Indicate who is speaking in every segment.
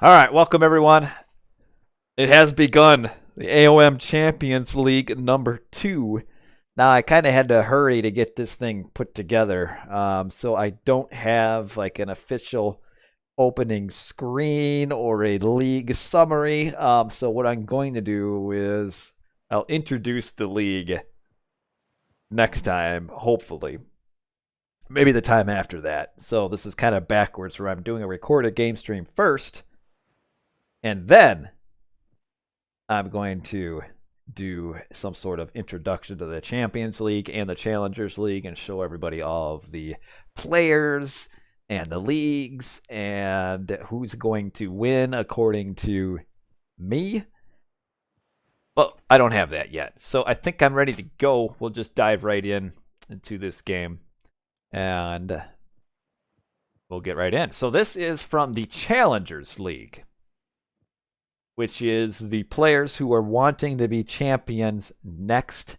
Speaker 1: All right, welcome everyone. It has begun. The AoM Champions League number 2. Now I kind of had to hurry to get this thing put together, so I don't have like an official opening screen or a league summary. So what I'm going to do is I'll introduce the league next time, hopefully. Maybe the time after that. So this is kind of backwards, where I'm doing a recorded game stream first, and then I'm going to do some sort of introduction to the Champions League and the Challengers League and show everybody all of the players and the leagues and who's going to win according to me. But I don't have that yet. So I think I'm ready to go. We'll just dive right into this game and we'll get right in. So this is from the Challengers League, which is the players who are wanting to be champions next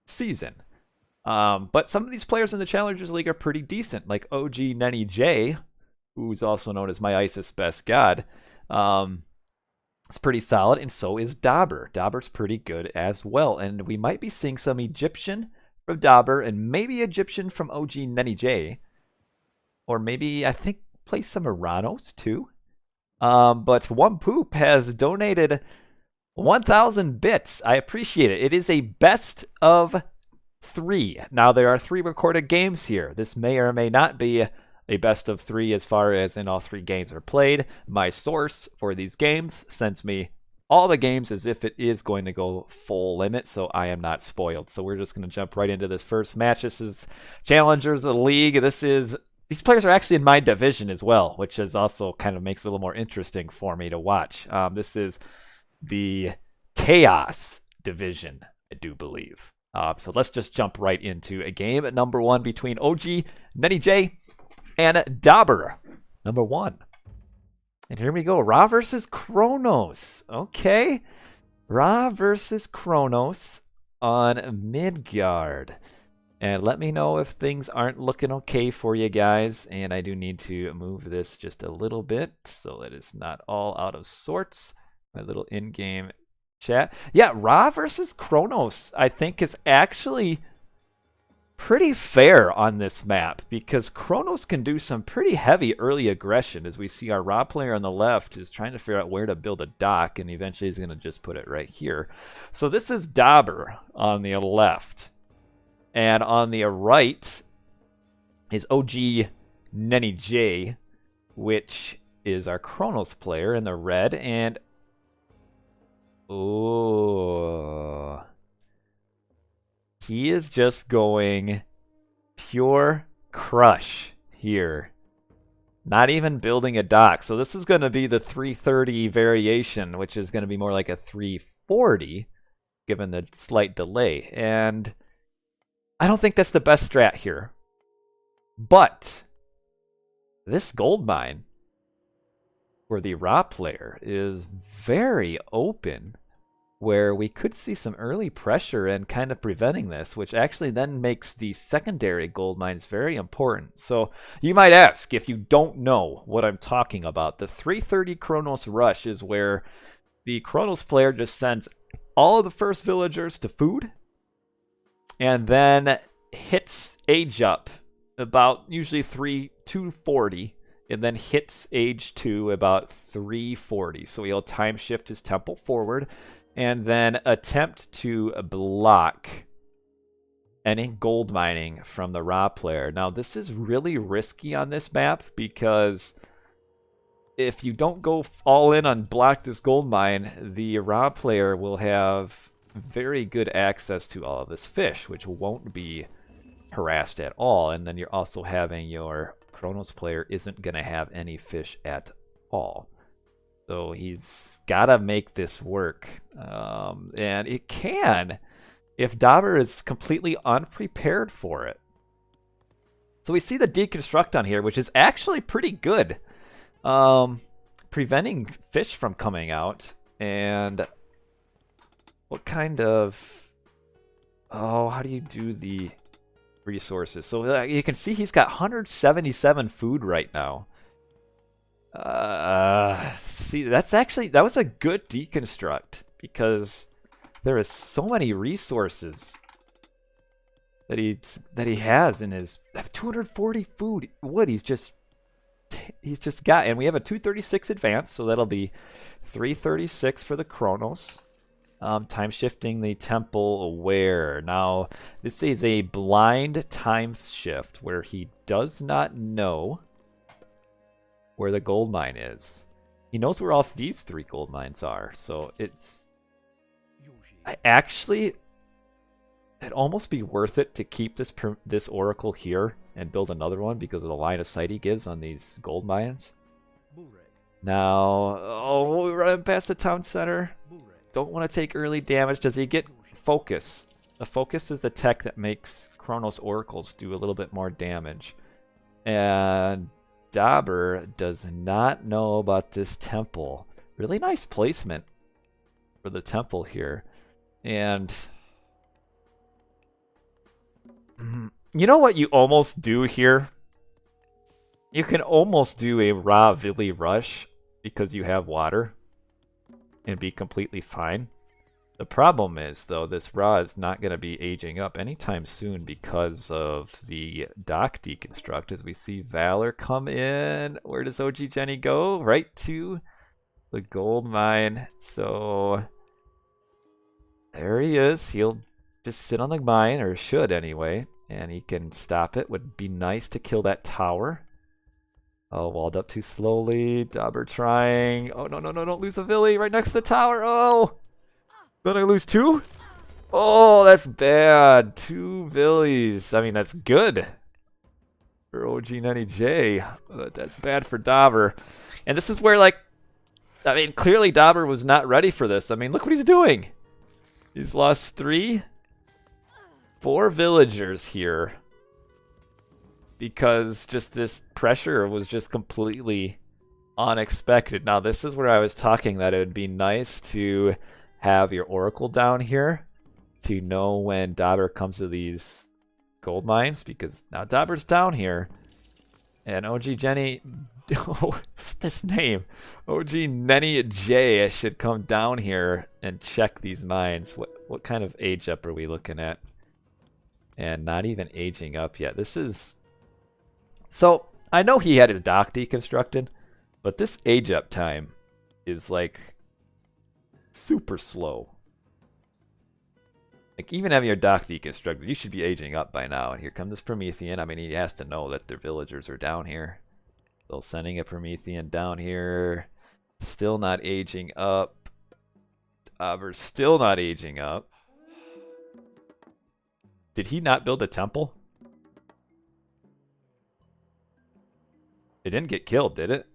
Speaker 1: season. But some of these players in the Challengers League are pretty decent, like OGNENNYJ, who's also known as my ISIS best god. It's pretty solid, and so is dobr. Dobr's pretty good as well, and we might be seeing some Egyptian from dobr and maybe Egyptian from OGNENNYJ, or maybe I think play some Oranos too. But One Poop has donated 1,000 bits. I appreciate it. It is a best of 3. Now, there are 3 recorded games here. This may or may not be a best of 3 as far as in all 3 games are played. My source for these games sends me all the games as if it is going to go full limit, so I am not spoiled. So we're just going to jump right into this first match. This is Challengers of the League. These players are actually in my division as well, which is also kind of makes it a little more interesting for me to watch. This is the Chaos division, I do believe. So let's just jump right into a game at number 1 between OGNENNYJ and dobr, number 1. And here we go. Ra versus Kronos. Okay. Ra versus Kronos on Midgard. And let me know if things aren't looking okay for you guys. And I do need to move this just a little bit so that it's not all out of sorts. My little in-game chat. Yeah, Ra versus Kronos, I think, is actually pretty fair on this map, because Kronos can do some pretty heavy early aggression, as we see our Ra player on the left is trying to figure out where to build a dock, and eventually he's going to just put it right here. So this is dobr on the left. And on the right is OGNENNYJ, which is our Kronos player in the red. And oh, he is just going pure crush here. Not even building a dock. So this is going to be the 330 variation, which is going to be more like a 340, given the slight delay. And I don't think that's the best strat here. But this gold mine for the Ra player is very open, where we could see some early pressure and kind of preventing this, which actually then makes the secondary gold mines very important. So you might ask, if you don't know what I'm talking about, the 330 Kronos rush is where the Kronos player just sends all of the first villagers to food, and then hits age up about usually 240, and then hits age 2 about 340. So he'll time shift his temple forward and then attempt to block any gold mining from the Ra player. Now, this is really risky on this map, because if you don't go all in on block this gold mine, the Ra player will have very good access to all of this fish, which won't be harassed at all. And then you're also having your Kronos player isn't going to have any fish at all. So he's got to make this work. And it can, if dobr is completely unprepared for it. So we see the deconstruct on here, which is actually pretty good. Preventing fish from coming out. And what kind of... Oh, how do you do the resources? So you can see he's got 177 food right now. See, that was a good deconstruct because there is so many resources that he has in his 240 food wood. He's just got, and we have a 236 advance, so that'll be 336 for the Kronos. Time shifting the temple aware. Now, this is a blind time shift where he does not know where the gold mine is. He knows where all these 3 gold mines are, so it's it'd almost be worth it to keep this oracle here and build another one because of the line of sight he gives on these gold mines. Now, oh, we're running past the town center. Don't want to take early damage. Does he get focus? The focus is the tech that makes Kronos oracles do a little bit more damage. And dobr does not know about this temple. Really nice placement for the temple here. And you know what you almost do here? You can almost do a raw Villi rush because you have water and be completely fine. The problem is, though, this Ra is not going to be aging up anytime soon because of the dock deconstruct. As we see Valor come in, where does OGNENNYJ go? Right to the gold mine. So there he is. He'll just sit on the mine, or should anyway, and he can stop it. Would be nice to kill that tower. Oh, walled up too slowly. dobr trying. Oh, no, don't lose a Villi right next to the tower. Oh, gonna lose 2? Oh, that's bad. 2 Villis. I mean, that's good for OGNENNYJ, but that's bad for dobr. And this is where, like, I mean, clearly dobr was not ready for this. I mean, look what he's doing. He's lost 4 villagers here. Because just this pressure was just completely unexpected. Now, this is where I was talking that it would be nice to have your oracle down here to know when dobr comes to these gold mines, because now dobr's down here, and OGNENNY, what's this name? OGNENNYJ should come down here and check these mines. What kind of age up are we looking at? And not even aging up yet. This is... So, I know he had a dock deconstructed, but this age up time is like super slow. Like, even having your dock deconstructed, you should be aging up by now. And here comes this Promethean. I mean, he has to know that their villagers are down here. So sending a Promethean down here. Still not aging up. Dobr's still not aging up. Did he not build a temple? It didn't get killed, did it?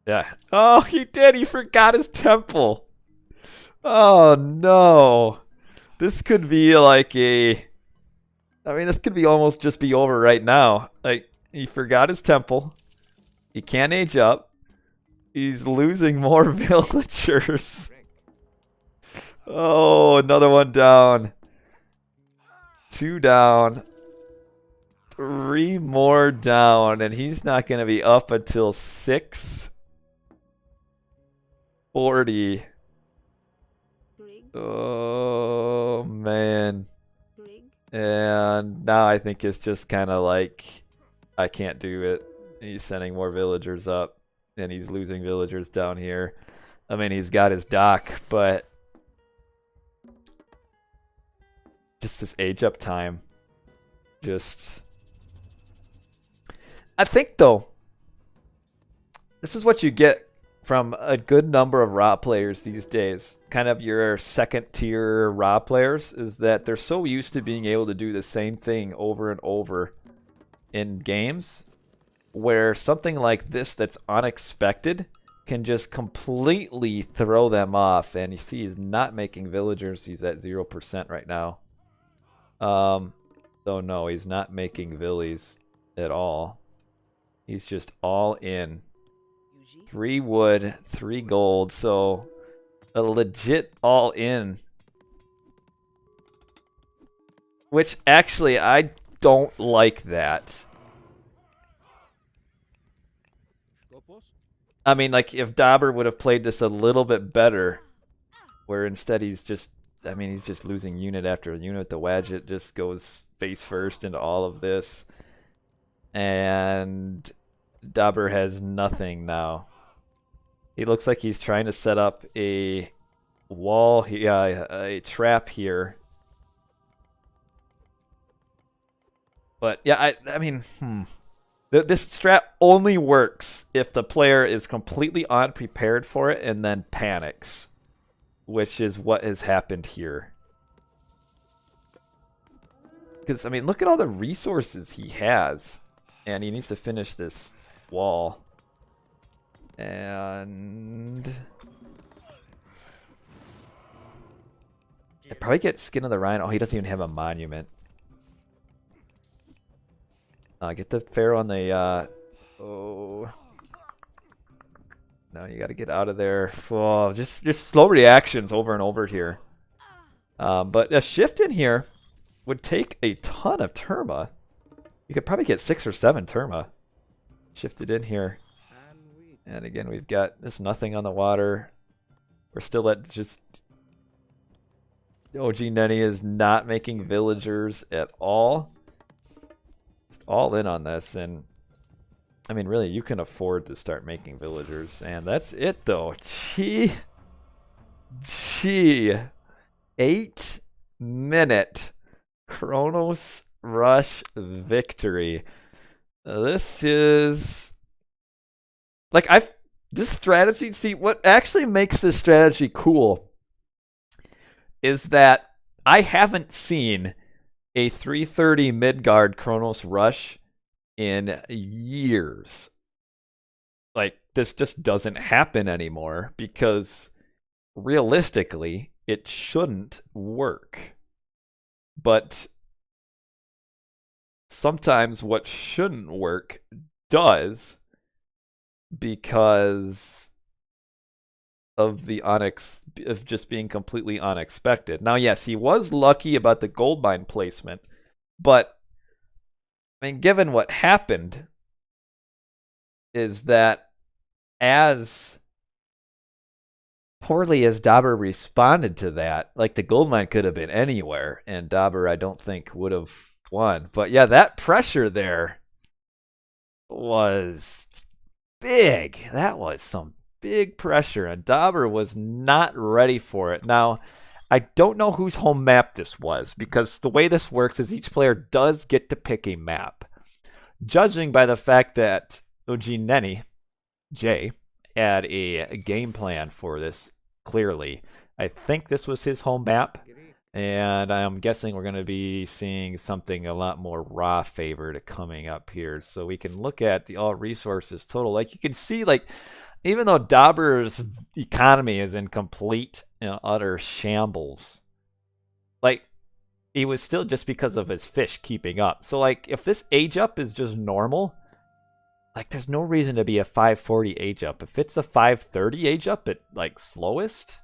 Speaker 1: Yeah. Oh, he did. He forgot his temple. Oh, no. This could be like a... I mean, this could be almost just be over right now. Like, he forgot his temple. He can't age up. He's losing more villagers. Oh, another one down. 2 down. 3 more down, and he's not going to be up until 6:40. Oh, man. And now I think it's just kind of like, I can't do it. He's sending more villagers up, and he's losing villagers down here. I mean, he's got his dock, but just this age up time. Just... I think, though, this is what you get from a good number of Ra players these days. Kind of your second-tier Ra players, is that they're so used to being able to do the same thing over and over in games, where something like this that's unexpected can just completely throw them off. And you see he's not making villagers. He's at 0% right now. So no, he's not making Villis at all. He's just all in. 3 wood, 3 gold, so a legit all in. Which actually, I don't like that. I mean, like, if dobr would have played this a little bit better, where instead he's just, I mean, he's just losing unit after unit. The Wadget just goes face first into all of this. And dobr has nothing now. He looks like he's trying to set up a wall, a trap here. But yeah, I mean, this strat only works if the player is completely unprepared for it and then panics, which is what has happened here. Because, I mean, look at all the resources he has. And he needs to finish this wall. And I probably get Skin of the Rhino. Oh, he doesn't even have a monument. Get the Pharaoh on the, oh. No, you gotta get out of there. Oh, just slow reactions over and over here. But a shift in here would take a ton of Terma. You could probably get 6 or 7 Terma shifted in here. And again, we've got just nothing on the water. We're still at just... OGNENNY is not making villagers at all. Just all in on this. And I mean, really, you can afford to start making villagers. And that's it, though. Gee. 8-minute Kronos rush victory. This is... Like, this strategy, see, what actually makes this strategy cool is that I haven't seen a 330 Midgard Kronos rush in years. Like, this just doesn't happen anymore because realistically, it shouldn't work. But sometimes what shouldn't work does, because of the of just being completely unexpected. Now, yes, he was lucky about the gold mine placement, but I mean, given what happened, is that as poorly as dobr responded to that, like the gold mine could have been anywhere, and dobr I don't think would have won. But yeah, that pressure there was big. That was some big pressure, and dobr was not ready for it. Now, I don't know whose home map this was, because the way this works is each player does get to pick a map. Judging by the fact that OGNENNY J had a game plan for this, clearly, I think this was his home map. And I'm guessing we're going to be seeing something a lot more raw favored coming up here. So we can look at the all resources total. Like, you can see, like, even though dobr's economy is in complete, utter shambles, like, he was still just because of his fish keeping up. So, like, if this age up is just normal, like, there's no reason to be a 540 age up. If it's a 530 age up at, like, slowest,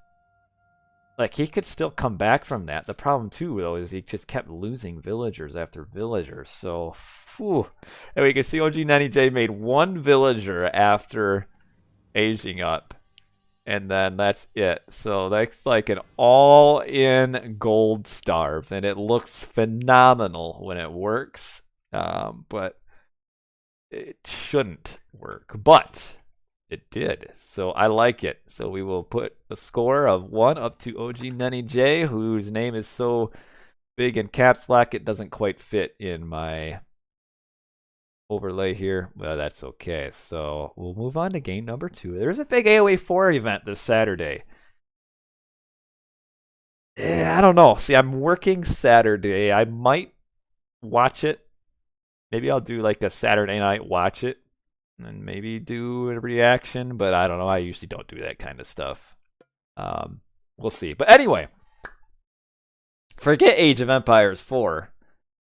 Speaker 1: like, he could still come back from that. The problem, too, though, is he just kept losing villagers after villagers. So, whew. And we can see OGNENNYJ made 1 villager after aging up. And then that's it. So that's like an all-in gold starve. And it looks phenomenal when it works. But it shouldn't work. But it did. So I like it. So we will put a score of 1 up to OGNENNYJ, whose name is so big in caps lock it doesn't quite fit in my overlay here. Well, that's okay. So we'll move on to game number 2. There's a big AoE 4 event this Saturday. I don't know. See, I'm working Saturday. I might watch it. Maybe I'll do like a Saturday night watch it and maybe do a reaction, but I don't know. I usually don't do that kind of stuff. We'll see. But anyway, forget Age of Empires 4.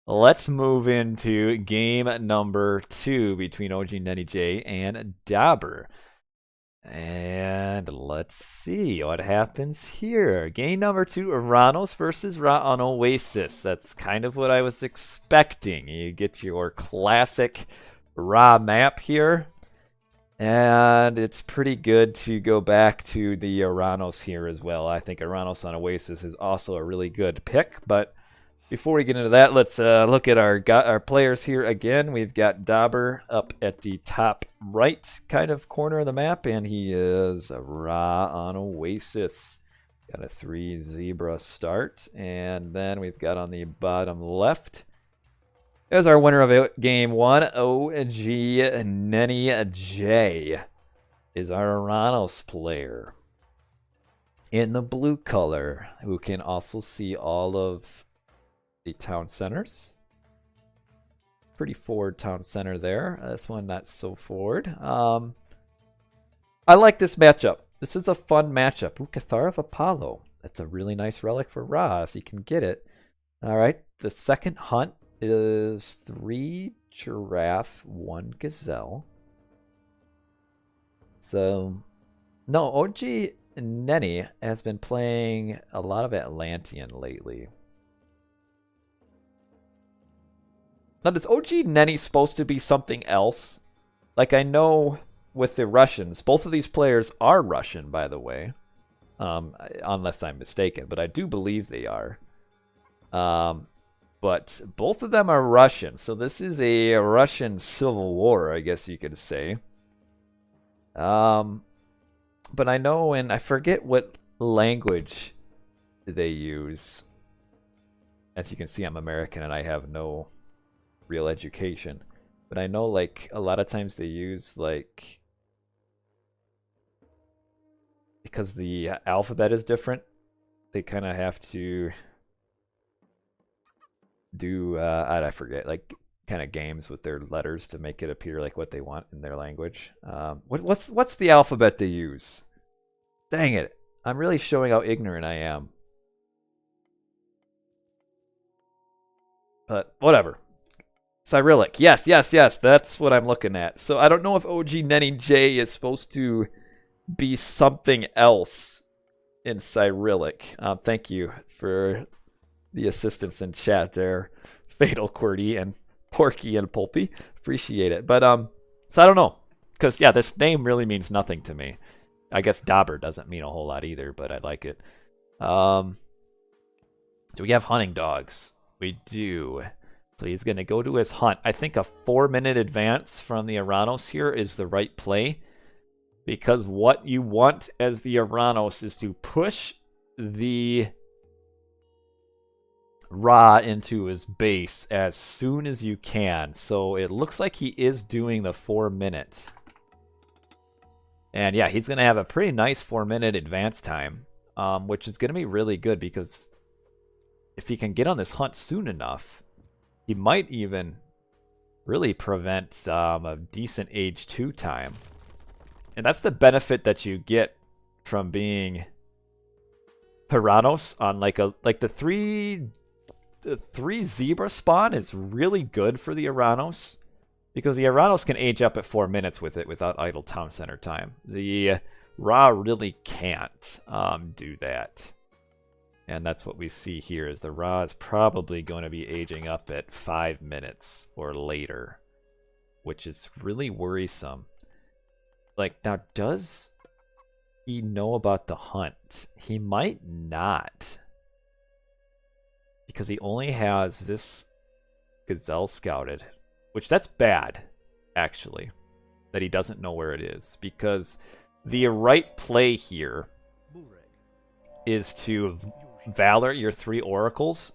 Speaker 1: Let's move into game number 2 between OGNENNYJ and dobr. And let's see what happens here. Game number 2, Oranos versus Ra on Oasis. That's kind of what I was expecting. You get your classic Ra map here. And it's pretty good to go back to the Oranos here as well. I think Oranos on Oasis is also a really good pick. But before we get into that, let's look at our players here again. We've got Dobr up at the top right kind of corner of the map, and he is a Ra on Oasis. Got a 3 zebra start. And then we've got on the bottom left as our winner of game 1, OGNENNYJ is our Oranos player in the blue color, who can also see all of the town centers. Pretty forward town center there. This one not so forward. I like this matchup. This is a fun matchup. Ooh, Cathar of Apollo. That's a really nice relic for Ra if he can get it. All right, the second hunt is 3 giraffe, 1 gazelle. So, no, OGNENNY has been playing a lot of Atlantean lately. Now, is OGNENNY supposed to be something else? Like, I know with the Russians, both of these players are Russian, by the way. Unless I'm mistaken, but I do believe they are. But both of them are Russian, so this is a Russian civil war, I guess you could say. But I know, and I forget what language they use. As you can see, I'm American and I have no real education. But I know, like, a lot of times they use, like, because the alphabet is different, they kind of have to do I forget, like, kind of games with their letters to make it appear like what they want in their language. What's the alphabet they use? Dang it, I'm really showing how ignorant I am. But whatever. Cyrillic. Yes, that's what I'm looking at. So I don't know if OGNENNYJ is supposed to be something else in Cyrillic. Thank you for the assistance in chat there, Fatal QWERTY and Porky and Pulpy. Appreciate it. But so I don't know, because yeah, this name really means nothing to me. I guess Dobr doesn't mean a whole lot either, but I like it. So we have hunting dogs. We do. So he's going to go to his hunt. I think a 4-minute advance from the Oranos here is the right play, because what you want as the Oranos is to push the Ra into his base as soon as you can. So it looks like he is doing the 4 minutes. And yeah, he's going to have a pretty nice 4-minute advance time, which is going to be really good, because if he can get on this hunt soon enough, he might even really prevent a decent age 2 time. And that's the benefit that you get from being Oranos on like the 3 zebra spawn is really good for the Oranos, because the Oranos can age up at 4 minutes with it without idle town center time. The Ra really can't do that. And that's what we see here, is the Ra is probably going to be aging up at 5 minutes or later, which is really worrisome. Like, now, does he know about the hunt? He might not, because he only has this gazelle scouted, which that's bad, actually, that he doesn't know where it is, because the right play here is to Valor your 3 oracles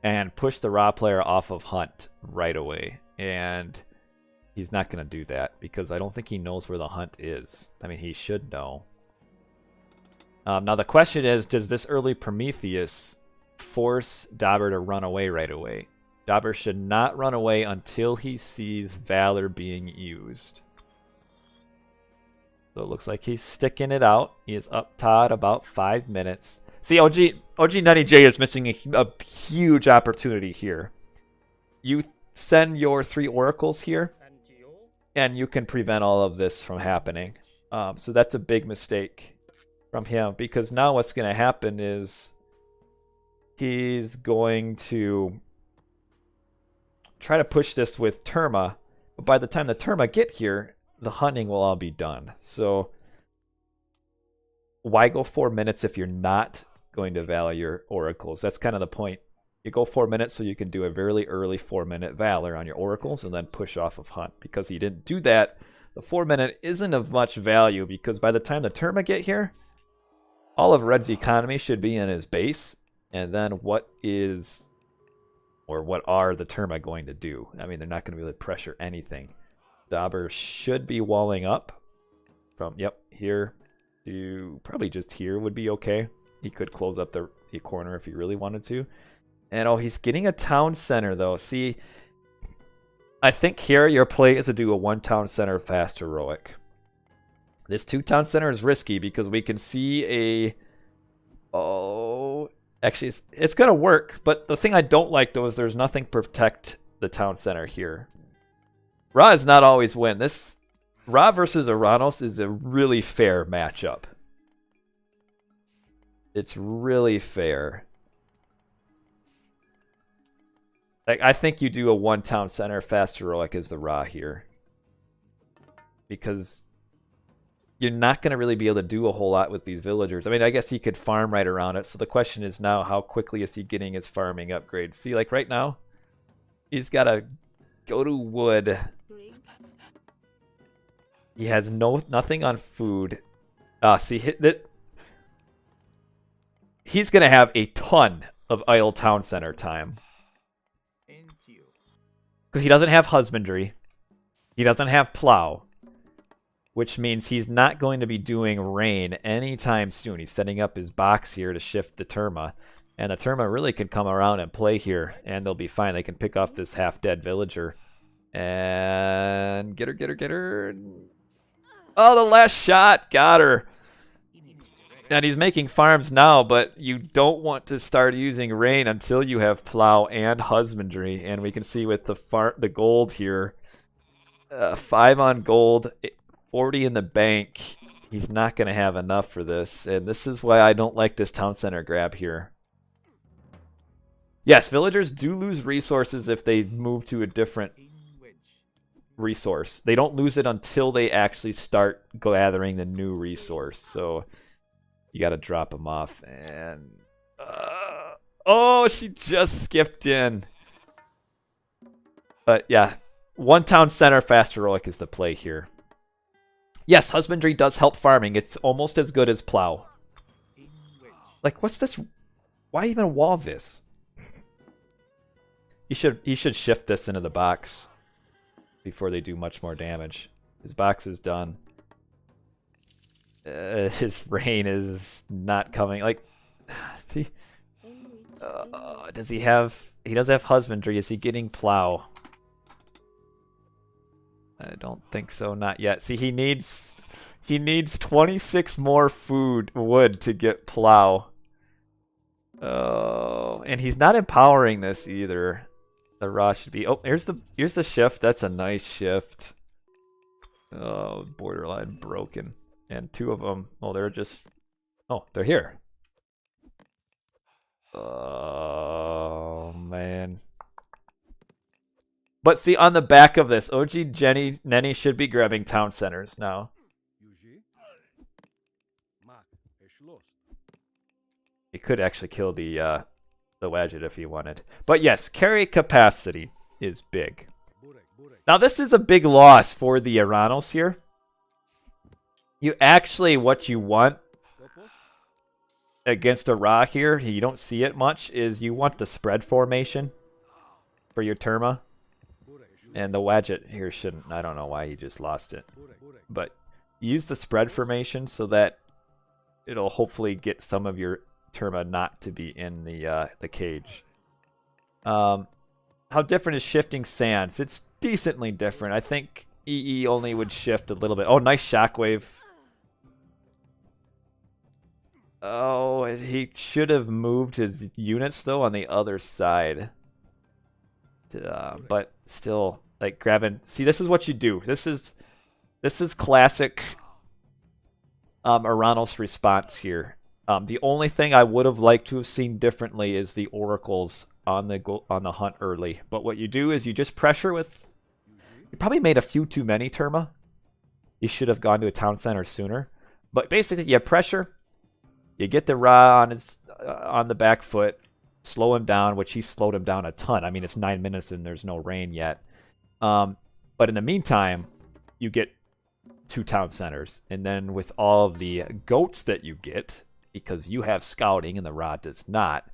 Speaker 1: and push the Ra player off of hunt right away. And he's not going to do that, because I don't think he knows where the hunt is. I mean, he should know. Now the question is, does this early Prometheus force Dobr to run away right away? Dobr should not run away until he sees Valor being used. So it looks like he's sticking it out. He is up Todd about 5 minutes. See, OGNENNYJ is missing a huge opportunity here. You send your 3 oracles here, and you can prevent all of this from happening. So that's a big mistake from him, because now what's going to happen is he's going to try to push this with Terma, but by the time the Terma get here, the hunting will all be done. So why go 4 minutes if you're not going to valor your oracles? That's kind of the point. You go 4 minutes so you can do a very early 4-minute valor on your oracles and then push off of hunt. Because he didn't do that, the 4-minute isn't of much value, because by the time the Terma get here, all of Red's economy should be in his base. And then what is, or what are the Terma going to do? I mean, they're not going to be able to pressure anything. Dobr should be walling up from, yep, here to probably just here would be okay. He could close up the corner if he really wanted to. And oh, he's getting a town center though. See, I think here your play is to do a 1 town center fast heroic. This 2 town center is risky because we can see a, oh, actually it's gonna work. But the thing I don't like though is there's nothing to protect the town center here. Ra is not always win. This Ra versus Oranos is a really fair matchup. It's really fair. Like, I think you do a 1 town center fast heroic as the Ra here. Because you're not going to really be able to do a whole lot with these villagers. I mean, I guess he could farm right around it. So the question is now, how quickly is he getting his farming upgrades? See, like right now, he's got to go to wood. He has nothing on food. See, he's going to have a ton of idle town center time. Because he doesn't have husbandry. He doesn't have plow. Which means he's not going to be doing rain anytime soon. He's setting up his box here to shift the Terma. And the Terma really can come around and play here. And they'll be fine. They can pick off this half-dead villager. And get her. Oh, the last shot. Got her. And he's making farms now, but you don't want to start using rain until you have plow and husbandry. And we can see with the gold here, 5 on gold, 40 in the bank. He's not going to have enough for this. And this is why I don't like this town center grab here. Yes, villagers do lose resources if they move to a different resource. They don't lose it until they actually start gathering the new resource. So you got to drop them off. And oh, she just skipped in. But yeah, 1 town center fast heroic is the play here. Yes, husbandry does help farming. It's almost as good as plow. Like, what's this? Why even wall this? He should shift this into the box before they do much more damage. His box is done. His rain is not coming. Like, does he have? He does have husbandry. Is he getting plow? I don't think so. Not yet. See, he needs 26 more wood to get plow. Oh, and he's not empowering this either. The Ra should be. Oh, here's the shift. That's a nice shift. Oh, borderline broken. And 2 of them. Oh, they're just. Oh, they're here. Oh man. But see, on the back of this, OGNENNYJ should be grabbing town centers now. He could actually kill the Wadget if he wanted. But yes, carry capacity is big. Now this is a big loss for the Oranos here. You actually, what you want against a Ra here, you don't see it much, is you want the spread formation for your Terma. And the Wadget here shouldn't. I don't know why he just lost it. But use the spread formation so that it'll hopefully get some of your Terma not to be in the cage. How different is shifting sands? It's decently different. I think EE only would shift a little bit. Oh, nice shockwave. Oh, he should have moved his units though on the other side. But still, like grabbing. See, this is what you do. This is classic Oranos response here. The only thing I would have liked to have seen differently is the oracles on the hunt early. But what you do is you just pressure with. You probably made a few too many Terma. he should have gone to a town center sooner. But basically, you have pressure. You get the Ra on his on the back foot, slow him down, which he slowed him down a ton. I mean, it's 9 minutes and there's no rain yet. But in the meantime, you get 2 town centers. And then with all of the goats that you get, because you have scouting and the Ra does not,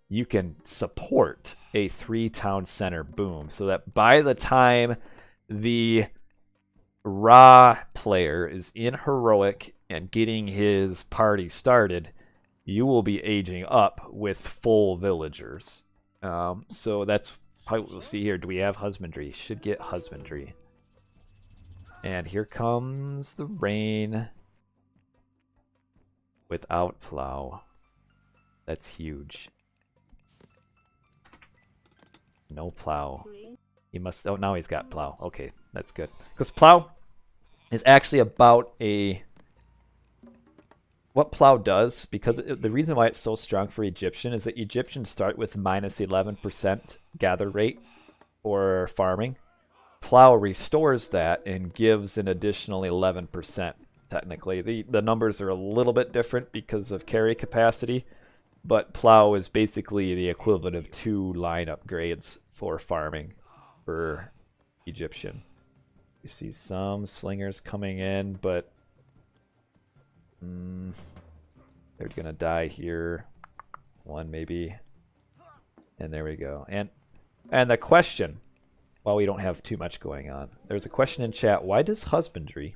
Speaker 1: you can support a 3 town center boom. So that by the time the Ra player is in heroic and getting his party started, you will be aging up with full villagers. So that's probably what we'll see here. Do we have husbandry? Should get husbandry. And here comes the rain without plow. That's huge. No plow. He must. Oh, now he's got plow. Okay, that's good. Because plow is actually about a. What plow does, because the reason why it's so strong for Egyptian is that Egyptians start with minus 11% gather rate for farming. Plow restores that and gives an additional 11%. Technically, the numbers are a little bit different because of carry capacity, but plow is basically the equivalent of 2 line upgrades for farming for Egyptian. You see some slingers coming in, but they're gonna die here. 1 maybe, and there we go. And the question, while we don't have too much going on, there's a question in chat: why does husbandry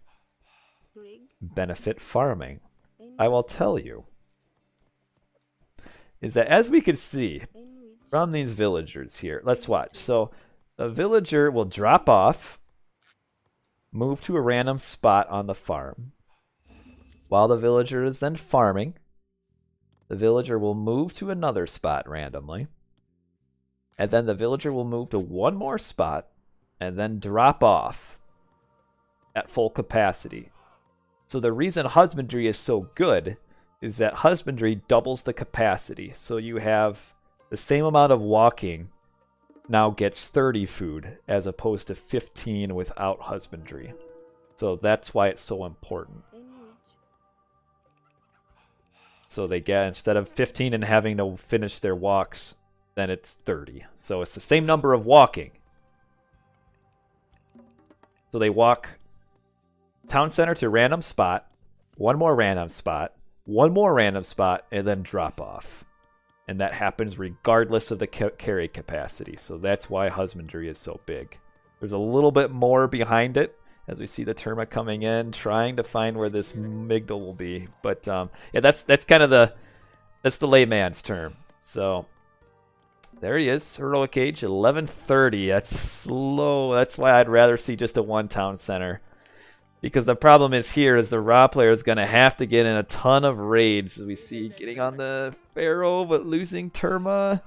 Speaker 1: benefit farming? I will tell you. Is that, as we can see from these villagers here, let's watch. So a villager will drop off, move to a random spot on the farm. While the villager is then farming, the villager will move to another spot randomly. And then the villager will move to one more spot and then drop off at full capacity. So the reason husbandry is so good is that husbandry doubles the capacity. So you have the same amount of walking now gets 30 food as opposed to 15 without husbandry. So that's why it's so important. So they get, instead of 15 and having to finish their walks, then it's 30. So it's the same number of walking. So they walk town center to random spot, one more random spot, one more random spot, and then drop off. And that happens regardless of the carry capacity. So that's why husbandry is so big. There's a little bit more behind it, as we see the Terma coming in, trying to find where this Migdal will be. But yeah, that's kind of that's the layman's term. So there he is, heroic age, 1130. That's slow. That's why I'd rather see just a 1 town center. Because the problem is here is the Ra player is going to have to get in a ton of raids. As we see getting on the Pharaoh, but losing Terma.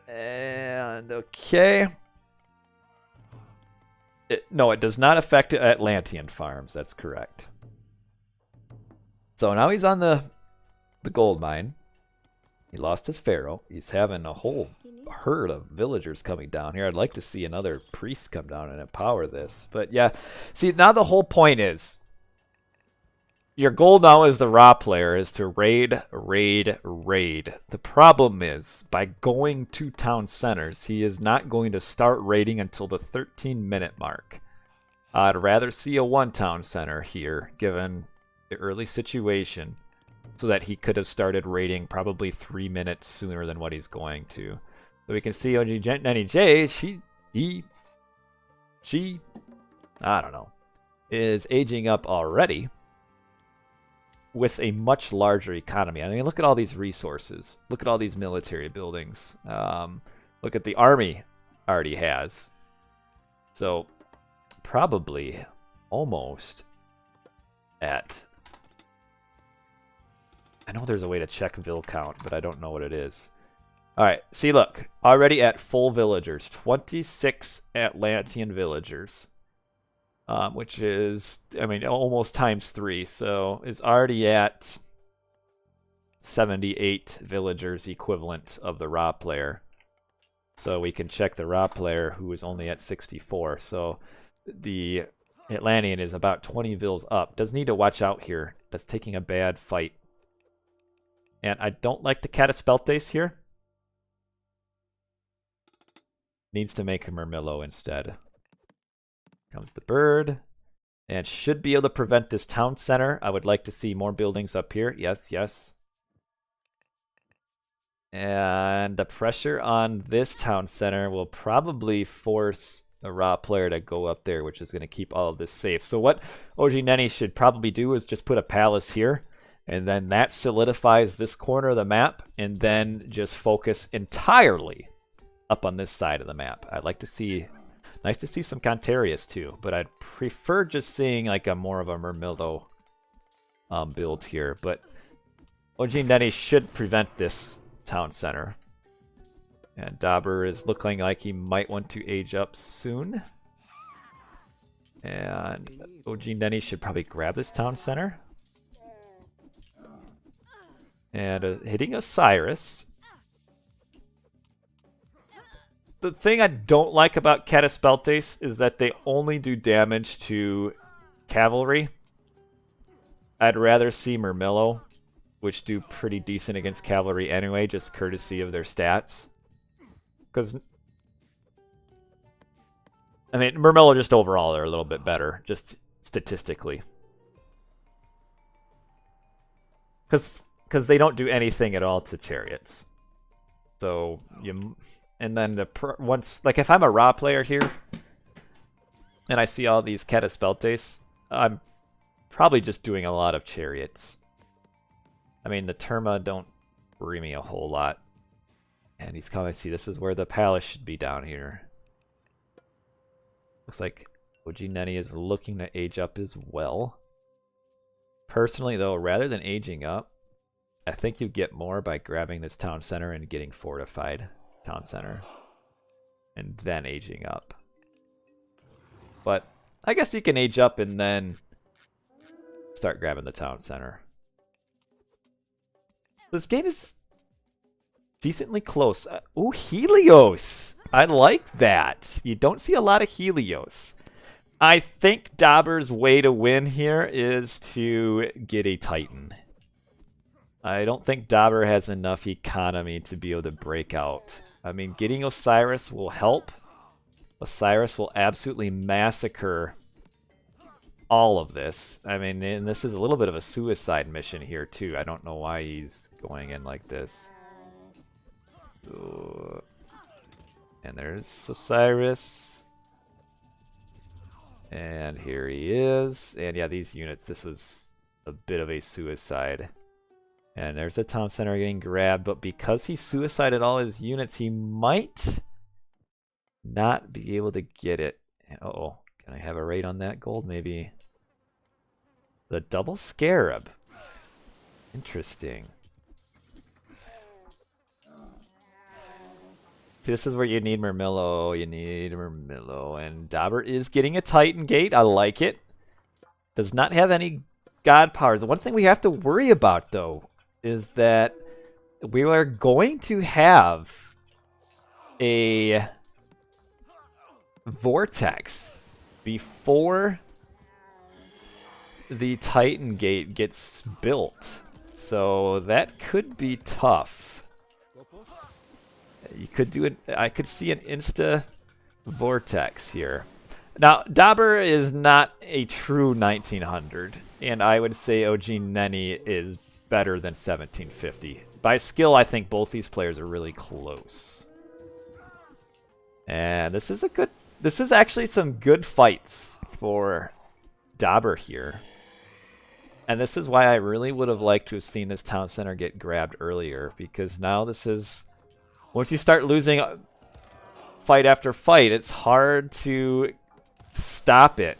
Speaker 1: And okay. No, it does not affect Atlantean farms. That's correct. So now he's on the gold mine. He lost his Pharaoh. He's having a whole herd of villagers coming down here. I'd like to see another priest come down and empower this. But yeah, see, now the whole point is, your goal now as the Ra player is to raid, raid, raid. The problem is, by going to town centers, he is not going to start raiding until the 13-minute mark. I'd rather see a 1 town center here, given the early situation, so that he could have started raiding probably 3 minutes sooner than what he's going to. So we can see OGNENNYJ, she, I don't know, is aging up already with a much larger economy. I mean, look at all these resources. Look at all these military buildings. Look at the army already has. So probably almost at... I know there's a way to check vill count, but I don't know what it is. All right, see, look, already at full villagers, 26 Atlantean villagers, which is, I mean, almost times 3. So is already at 78 villagers equivalent of the Ra player. So we can check the Ra player, who is only at 64. So the Atlantean is about 20 vills up. Does need to watch out here. That's taking a bad fight. And I don't like the Cataspeltes here. Needs to make a Murmillo instead. Comes the bird. And should be able to prevent this town center. I would like to see more buildings up here. Yes, yes. And the pressure on this town center will probably force a raw player to go up there, which is going to keep all of this safe. So what OGNENNY should probably do is just put a palace here, and then that solidifies this corner of the map, and then just focus entirely up on this side of the map. I'd like to see, nice to see some Cantarius too, but I'd prefer just seeing like a more of a Murmillo build here. But OGNENNY should prevent this town center. And Dobr is looking like he might want to age up soon. And OGNENNY should probably grab this town center. And hitting Osiris. The thing I don't like about Cataspeltes is that they only do damage to cavalry. I'd rather see Murmillo, which do pretty decent against cavalry anyway, just courtesy of their stats. Because, I mean, Murmillo just overall are a little bit better, just statistically. Because they don't do anything at all to chariots. So, and then once, like if I'm a raw player here, and I see all these Cataspeltes, I'm probably just doing a lot of chariots. I mean, the Terma don't worry me a whole lot. And he's coming. See, this is where the palace should be down here. Looks like OGNENNY is looking to age up as well. Personally, though, rather than aging up, I think you get more by grabbing this town center and getting fortified town center. And then aging up. But I guess you can age up and then start grabbing the town center. This game is decently close. Ooh, Helios! I like that. You don't see a lot of Helios. I think Dobr's way to win here is to get a Titan. I don't think Dobr has enough economy to be able to break out. I mean, getting Osiris will help. Osiris will absolutely massacre all of this. I mean, and this is a little bit of a suicide mission here, too. I don't know why he's going in like this. And there's Osiris. And here he is. And yeah, these units, this was a bit of a suicide. And there's the town center getting grabbed. But because he suicided all his units, he might not be able to get it. Uh-oh. Can I have a rate on that gold? Maybe. The double scarab. Interesting. See, this is where you need Murmillo. You need Murmillo. And Dobr is getting a Titan Gate. I like it. Does not have any god powers. The one thing we have to worry about, though, is that we are going to have a vortex before the Titan Gate gets built. So that could be tough. You could do it. I could see an insta vortex here. Now, Dobr is not a true 1900, and I would say OGNENNY is better than 1750. By skill, I think both these players are really close. And this is a good. This is actually some good fights for Dobr here. And this is why I really would have liked to have seen this town center get grabbed earlier, because now this is. Once you start losing fight after fight, it's hard to stop it.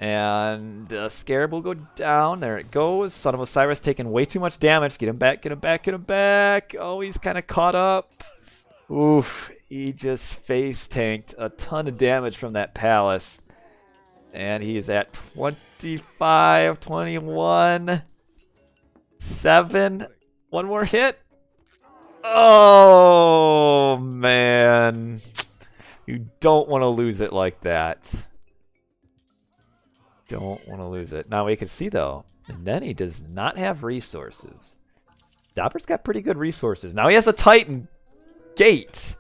Speaker 1: And Scarab will go down. There it goes. Son of Osiris taking way too much damage. Get him back, get him back, get him back. Oh, he's kind of caught up. Oof. He just face tanked a ton of damage from that palace. And he's at 25, 21, 7. One more hit. Oh, man. You don't want to lose it like that. don't want to lose it. Now we can see though, Nenny does not have resources. Dobr's got pretty good resources. Now he has a Titan Gate.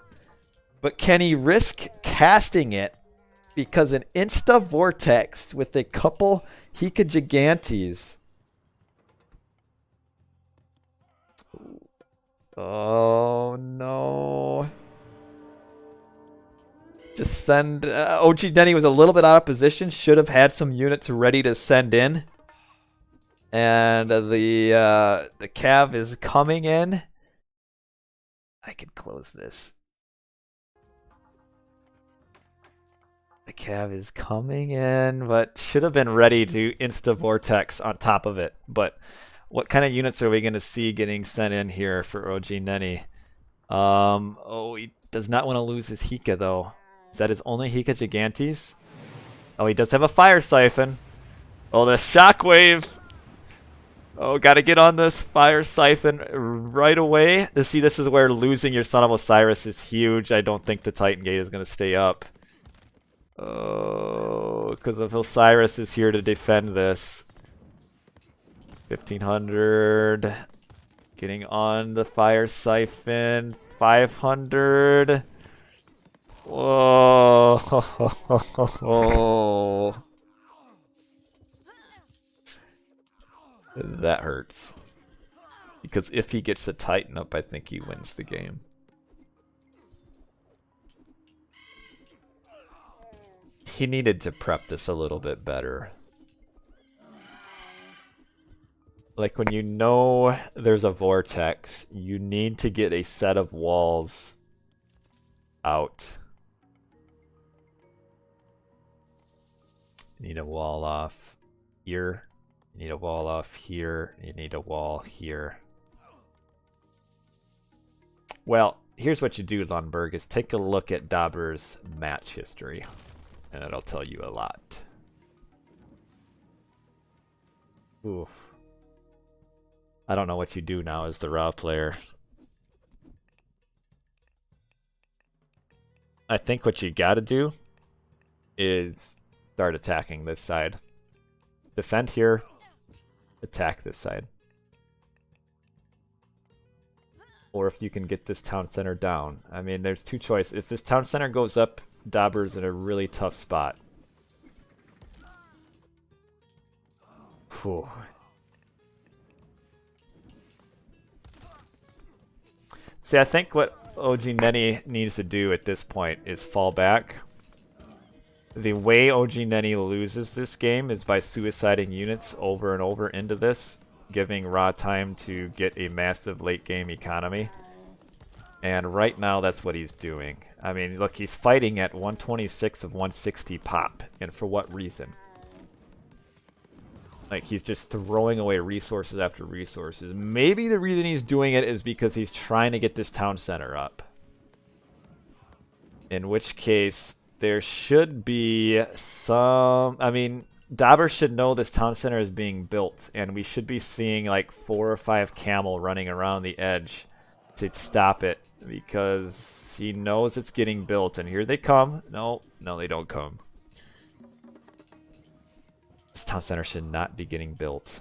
Speaker 1: But can he risk casting it? Because an Insta Vortex with a couple Hika Gigantes. Oh no. Just send... OGNenny was a little bit out of position. Should have had some units ready to send in. And the Cav is coming in. I could close this. The Cav is coming in, but should have been ready to Insta-Vortex on top of it. But what kind of units are we going to see getting sent in here for OGNenny? Oh, he does not want to lose his Hika, though. Is that his only Hika Gigantes? Oh, he does have a Fire Siphon. Oh, the Shockwave. Oh, gotta get on this Fire Siphon right away. See, this is where losing your Son of Osiris is huge. I don't think the Titan Gate is going to stay up. Oh, because of Osiris is here to defend this. 1500. Getting on the Fire Siphon. 500. Whoa. That hurts. Because if he gets the Titan up, I think he wins the game. He needed to prep this a little bit better. Like when you know there's a vortex, you need to get a set of walls out. You need a wall off here. You need a wall off here. You need a wall here. Well, here's what you do, Lundberg, is take a look at Dobr's match history. And it'll tell you a lot. Oof. I don't know what you do now as the raw player. I think what you gotta do is start attacking this side. Defend here. Attack this side. Or if you can get this town center down. I mean, there's two choices. If this town center goes up, Dobr's in a really tough spot. Whew. See, I think what OGNenny needs to do at this point is fall back. The way OGNenny loses this game is by suiciding units over and over into this, giving Ra time to get a massive late game economy. And right now that's what he's doing. I mean, look, he's fighting at 126 of 160 pop. And for what reason? Like, he's just throwing away resources after resources. Maybe the reason he's doing it is because he's trying to get this town center up. In which case, there should be some... I mean, dobr should know this town center is being built. And we should be seeing like 4 or 5 camel running around the edge to stop it. Because he knows it's getting built. And here they come. No, they don't come. This town center should not be getting built.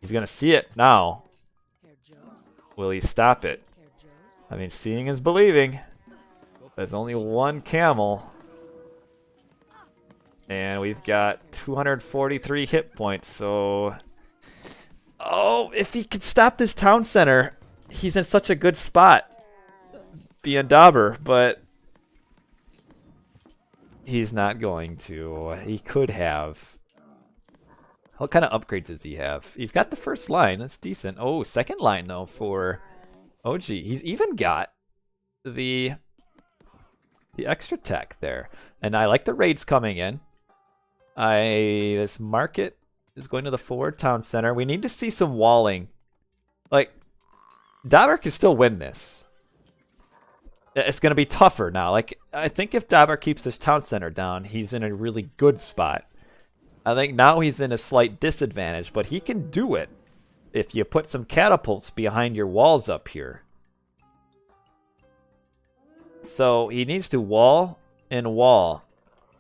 Speaker 1: He's going to see it now. Will he stop it? I mean, seeing is believing. There's only 1 camel. And we've got 243 hit points, so... Oh, if he could stop this town center, he's in such a good spot. Being dobr, but... he's not going to. He could have. What kind of upgrades does he have? He's got the first line. That's decent. Oh, second line, though, for OG. He's even got the extra tech there. And I like the raids coming in. This market is going to the forward town center. We need to see some walling. Like, dobr can still win this. It's going to be tougher now. Like, I think if dobr keeps this town center down, he's in a really good spot. I think now he's in a slight disadvantage, but he can do it if you put some catapults behind your walls up here. So he needs to wall and wall.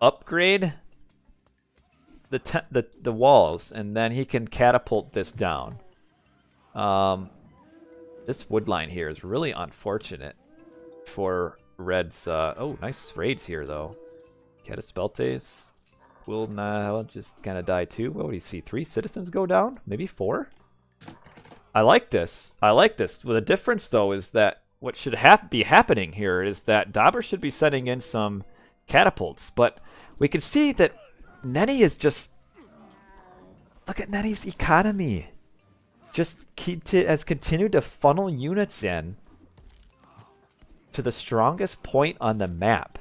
Speaker 1: Upgrade the walls, and then he can catapult this down. This wood line here is really unfortunate for Red's. Oh, nice raids here though. Cataspeltes will now just kind of die too. What would he see? 3 citizens go down? Maybe 4? I like this. I like this. Well, the difference though is that what should be happening here is that Dobr should be sending in some catapults, but we can see that Nenny is just... Look at Nenny's economy. Just has continued to funnel units in to the strongest point on the map.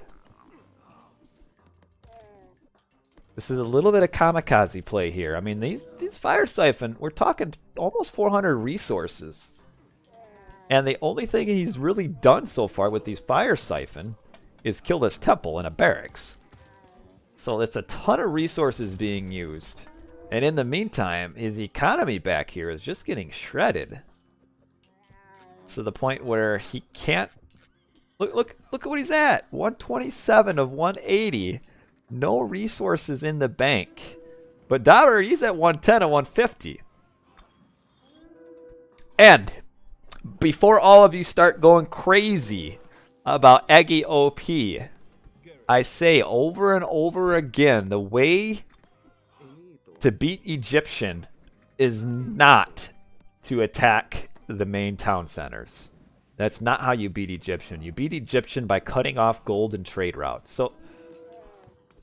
Speaker 1: This is a little bit of kamikaze play here. I mean, these Fire Siphon, we're talking almost 400 resources. And the only thing he's really done so far with these Fire Siphon is kill this temple and a barracks. So it's a ton of resources being used. And in the meantime, his economy back here is just getting shredded. To the point where he can't... Look at what he's at! 127 of 180. No resources in the bank. But Dobr, he's at 110 of 150. And before all of you start going crazy about Eggy OP, I say over and over again, the way to beat Egyptian is not to attack the main town centers. That's not how you beat Egyptian. You beat Egyptian by cutting off gold and trade routes. So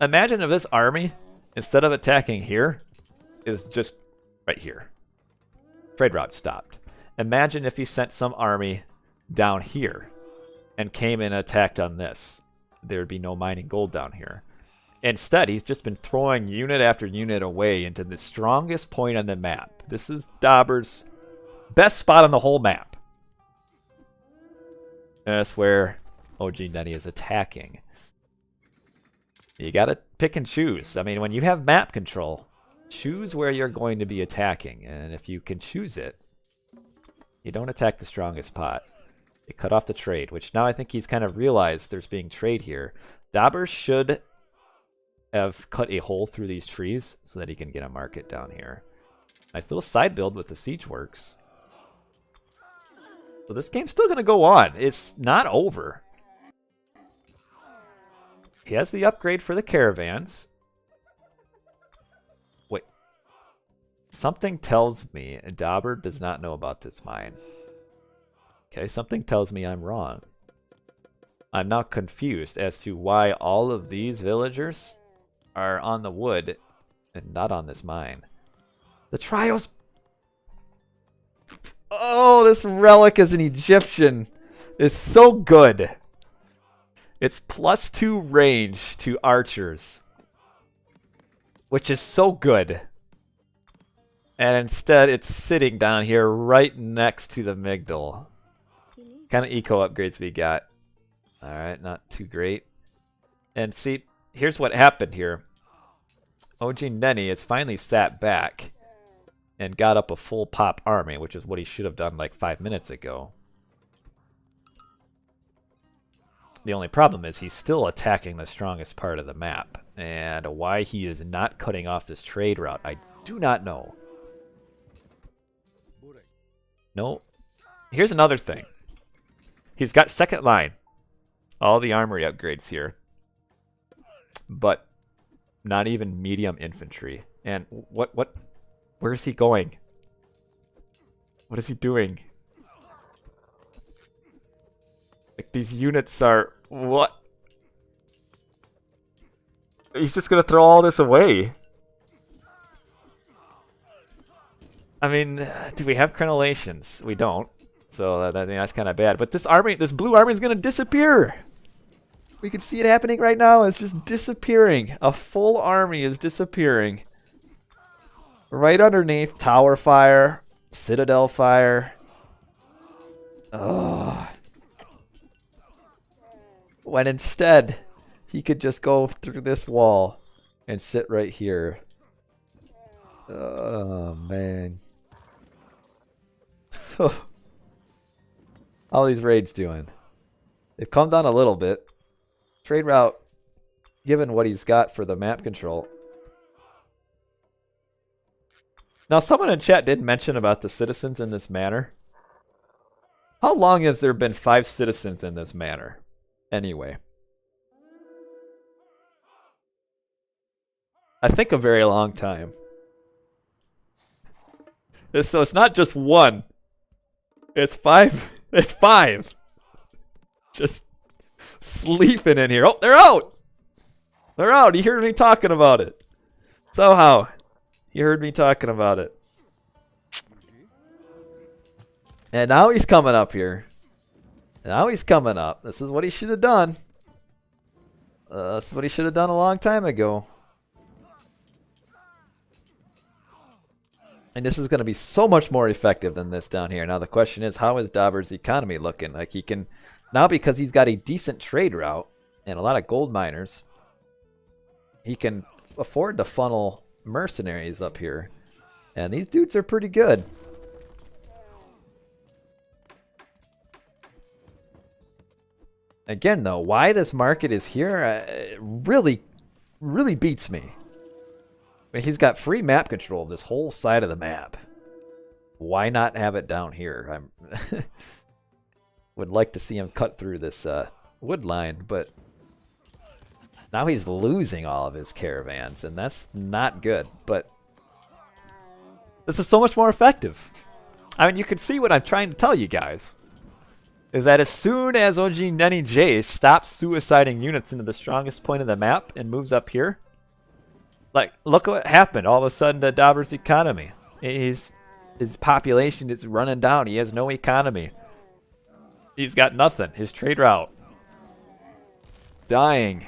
Speaker 1: imagine if this army, instead of attacking here, is just right here. Trade route stopped. Imagine if he sent some army down here and came and attacked on this. There'd be no mining gold down here. Instead, he's just been throwing unit after unit away into the strongest point on the map. This is Dobr's best spot on the whole map. And that's where OGNENNY is attacking. You gotta pick and choose. I mean, when you have map control, choose where you're going to be attacking. And if you can choose it, you don't attack the strongest pot. You cut off the trade, which now I think he's kind of realized there's being trade here. Dobr should have cut a hole through these trees so that he can get a market down here. Nice little side build with the siege works. So this game's still going to go on. It's not over. He has the upgrade for the caravans. Wait. Something tells me Dobr does not know about this mine. Okay, something tells me I'm wrong. I'm now confused as to why all of these villagers are on the wood and not on this mine. The trials... Oh, this relic as an Egyptian is so good. It's +2 range to archers, which is so good. And instead, it's sitting down here right next to the Migdal. Kind of eco upgrades we got. Alright, not too great. And see, here's what happened here. OGNENNY has finally sat back and got up a full pop army, which is what he should have done like 5 minutes ago. The only problem is he's still attacking the strongest part of the map. And why he is not cutting off this trade route, I do not know. No. Here's another thing. He's got second line. All the armory upgrades here. But not even medium infantry. And where is he going? What is he doing? Like, these units are... What? He's just gonna throw all this away. I mean, do we have crenellations? We don't. So that's kind of bad. But this army, this blue army is gonna disappear. We can see it happening right now. It's just disappearing. A full army is disappearing. Right underneath tower fire, citadel fire. Ugh. When instead, he could just go through this wall and sit right here. Oh, man. How are these raids doing? They've come down a little bit. Trade route, given what he's got for the map control, Now, someone in chat did mention about the citizens in this manor. How long has there been 5 citizens in this manor? Anyway. I think a very long time. So it's not just 1. It's 5. It's 5. Just sleeping in here. Oh, they're out! They're out! You heard me talking about it. Somehow. You heard me talking about it. And now he's coming up here. Now he's coming up. This is what he should have done. This is what he should have done a long time ago. And this is going to be so much more effective than this down here. Now the question is, how is Dobr's economy looking? Like he can, now because he's got a decent trade route and a lot of gold miners, he can afford to funnel mercenaries up here. And these dudes are pretty good. Again, though, why this market is here really beats me. I mean, he's got free map control of this whole side of the map. Why not have it down here? I would like to see him cut through this wood line, but now he's losing all of his caravans, and that's not good. But this is so much more effective. I mean, you can see what I'm trying to tell you guys. Is that as soon as OGNENNYJ stops suiciding units into the strongest point of the map and moves up here, like, look what happened. All of a sudden, the Dobr's economy. His population is running down. He has no economy. He's got nothing. His trade route. Dying.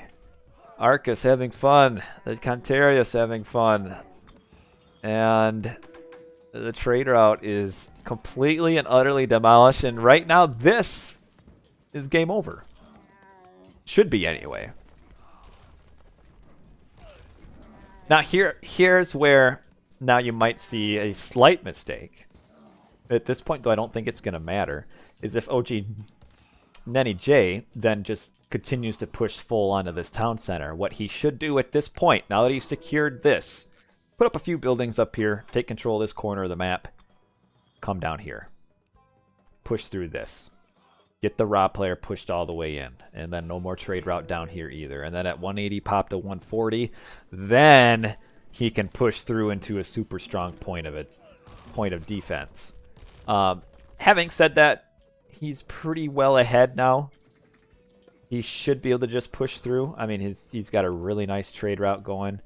Speaker 1: Arcus having fun. The Contarius having fun. And the trade route is completely and utterly demolished. And right now, this is game over. Should be anyway. Now here's where now you might see a slight mistake. At this point, though, I don't think it's going to matter. Is if OGNENNYJ then just continues to push full onto this town center. What he should do at this point, now that he's secured this, put up a few buildings up here, take control of this corner of the map, come down here, push through this. Get the raw player pushed all the way in. And then no more trade route down here either. And then at 180 pop to 140. Then he can push through into a super strong point of defense. Having said that, he's pretty well ahead now. He should be able to just push through. I mean, he's got a really nice trade route going.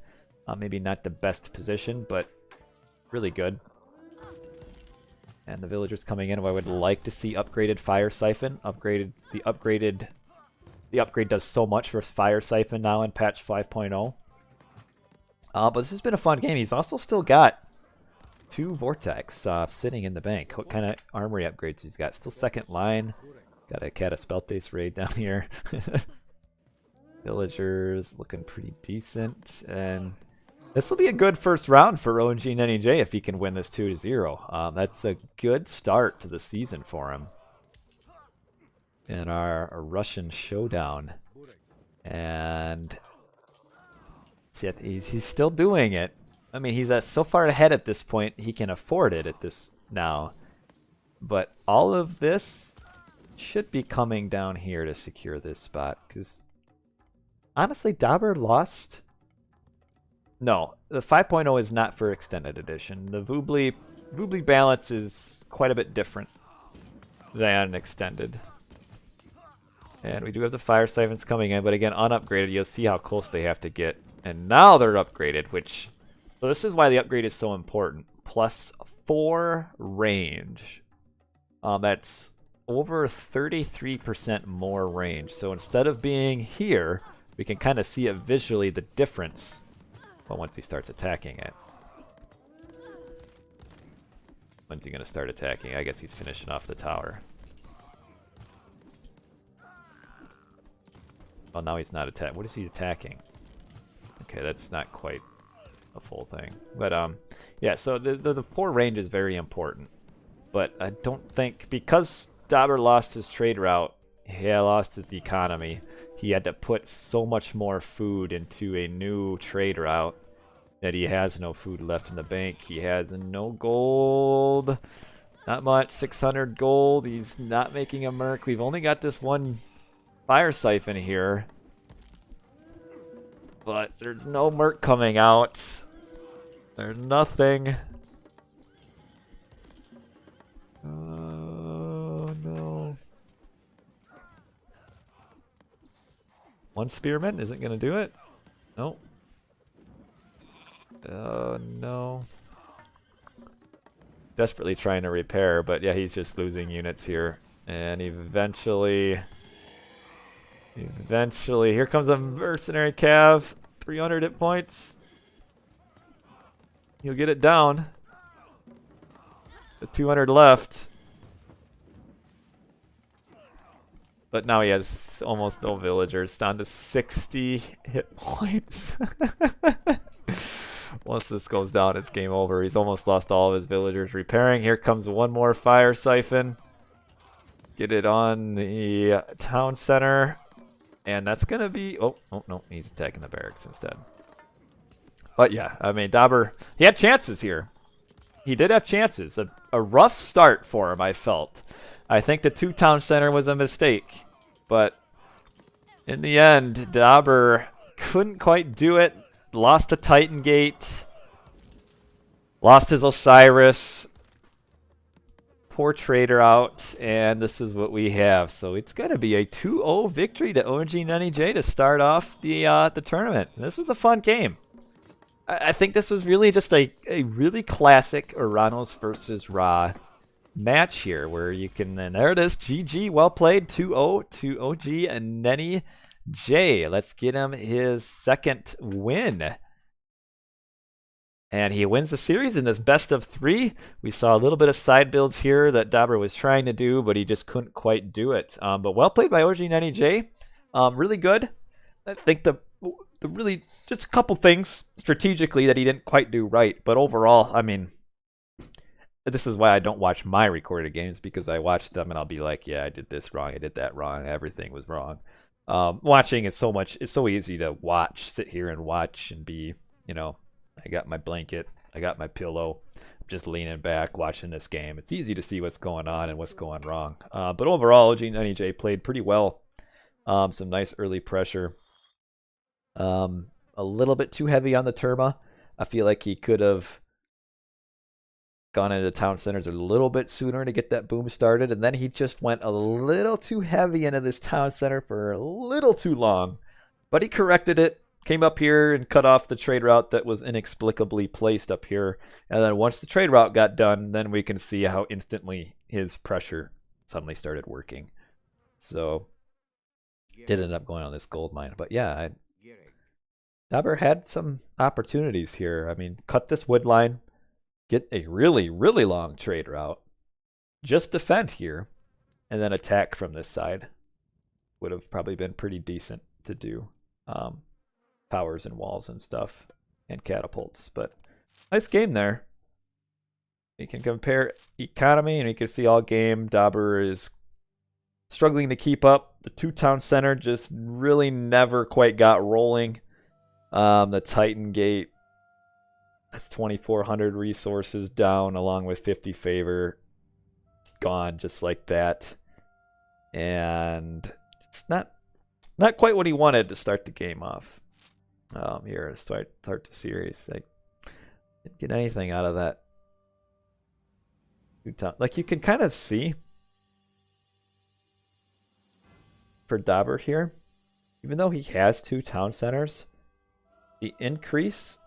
Speaker 1: Maybe not the best position, but really good. And the villagers coming in, I would like to see upgraded Fire Siphon. The upgrade does so much for Fire Siphon now in patch 5.0. But this has been a fun game. He's also still got 2 Vortex sitting in the bank. What kind of armory upgrades he's got? Still second line. Got a Cataspeltes raid down here. Villagers looking pretty decent. And this will be a good first round for OGNENNYJ if he can win this 2-0. That's a good start to the season for him in our Russian showdown. And he's still doing it. I mean, he's so far ahead at this point, he can afford it at this now. But all of this should be coming down here to secure this spot. Because honestly, Dobr lost... No, the 5.0 is not for Extended Edition. The Voobly balance is quite a bit different than Extended. And we do have the Fire Siphons coming in, but again, unupgraded, you'll see how close they have to get. And now they're upgraded, which... So this is why the upgrade is so important. Plus 4 range. That's over 33% more range. So instead of being here, we can kind of see it visually, the difference. But once he starts attacking it. When's he going to start attacking? I guess he's finishing off the tower. Oh, now he's not attacking. What is he attacking? Okay, that's not quite a full thing. But, yeah, so the 4 range is very important. But I don't think... Because Dobr lost his trade route, he lost his economy. He had to put so much more food into a new trade route. that he has no food left in the bank. He has no gold. Not much. 600 gold. He's not making a merc. We've only got this one fire siphon here. But there's no merc coming out. There's nothing. Oh, no. One spearman isn't going to do it. Nope. Oh, no. Desperately trying to repair, but yeah, he's just losing units here. And eventually, here comes a mercenary cav. 300 hit points. He'll get it down. The 200 left. But now he has almost no villagers. Down to 60 hit points. Once this goes down, it's game over. He's almost lost all of his villagers repairing. Here comes one more fire siphon. Get it on the town center. And that's going to be... Oh, no. He's attacking the barracks instead. But yeah, I mean, dobr, he had chances here. He did have chances. A rough start for him, I felt. I think the 2 town center was a mistake. But in the end, dobr couldn't quite do it. Lost the Titan Gate. Lost his Osiris. Poor trader out. And this is what we have. So it's going to be a 2-0 victory to OGNENNYJ to start off the tournament. This was a fun game. I think this was really just a really classic Oranos versus Ra match here, where you can, and there it is, GG, well played, 2-0 to OGNENNYJ. Let's get him his second win. And he wins the series in this best of 3. We saw a little bit of side builds here that dobr was trying to do, but he just couldn't quite do it. But well played by OGNENNYJ. Really good. I think the really, just a couple things strategically that he didn't quite do right. But overall, I mean, this is why I don't watch my recorded games, because I watch them and I'll be like, yeah, I did this wrong, I did that wrong, everything was wrong. Watching is it's so easy to watch, sit here and watch and be, you know, I got my blanket, I got my pillow, I'm just leaning back watching this game. It's easy to see what's going on and what's going wrong. But overall, OGNENNYJ played pretty well. Some nice early pressure. A little bit too heavy on the Terma. I feel like he could have gone into town centers a little bit sooner to get that boom started, and then he just went a little too heavy into this town center for a little too long. But he corrected it, came up here and cut off the trade route that was inexplicably placed up here. And then once the trade route got done, then we can see how instantly his pressure suddenly started working. So did end up going on this gold mine. But yeah, dobr had some opportunities here. I mean, cut this wood line, get a really, really long trade route, just defend here, and then attack from this side. Would have probably been pretty decent to do. Towers and walls and stuff, and catapults. But nice game there. You can compare economy, and you can see all game dobr is struggling to keep up. The 2 town center just really never quite got rolling. The Titan Gate, that's 2,400 resources down, along with 50 favor gone just like that. And it's not quite what he wanted to start the game off. Here to start the series, like, didn't get anything out of that. Like, you can kind of see for dobr here, even though he has 2 town centers, the increase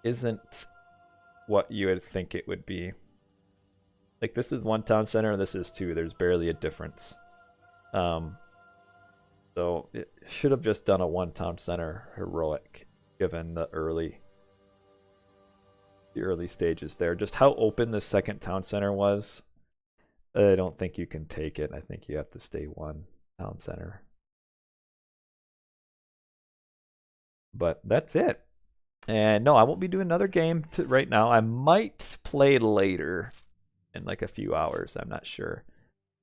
Speaker 1: isn't what you would think it would be. Like, this is 1 town center and this is 2. There's barely a difference. So it should have just done a 1 town center heroic, given the early stages there. Just how open the 2nd town center was, I don't think you can take it. I think you have to stay 1 town center. But that's it. And no, I won't be doing another game right now. I might play later in like a few hours. I'm not sure.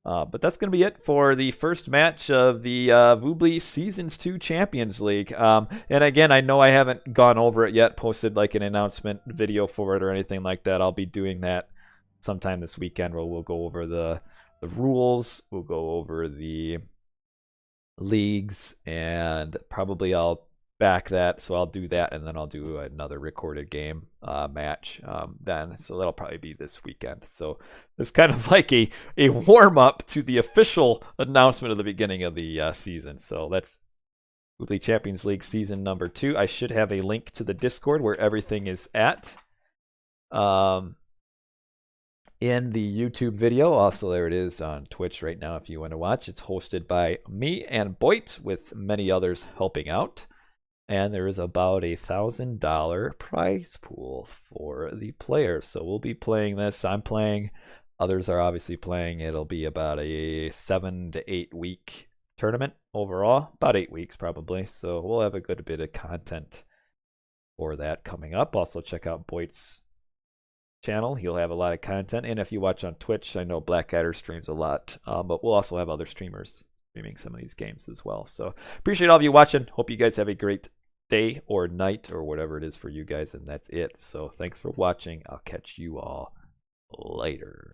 Speaker 1: But that's going to be it for the first match of the Voobly Seasons 2 Champions League. And again, I know I haven't gone over it yet, posted like an announcement video for it or anything like that. I'll be doing that sometime this weekend where we'll go over the rules, we'll go over the leagues, and probably I'll back that. So I'll do that, and then I'll do another recorded game match then. So that'll probably be this weekend. So it's kind of like a warm up to the official announcement of the beginning of the season. So that's Weekly Champions League season number 2. I should have a link to the Discord where everything is at. In the YouTube video. Also, there it is on Twitch right now if you want to watch. It's hosted by me and Boit with many others helping out. And there is about $1,000 prize pool for the players. So we'll be playing this. I'm playing. Others are obviously playing. It'll be about a 7 to 8 week tournament overall. About 8 weeks probably. So we'll have a good bit of content for that coming up. Also check out Boit's channel. He'll have a lot of content. And if you watch on Twitch, I know Blackadder streams a lot. But we'll also have other streamers streaming some of these games as well. So appreciate all of you watching. Hope you guys have a great day or night or whatever it is for you guys. And that's it. So thanks for watching. I'll catch you all later.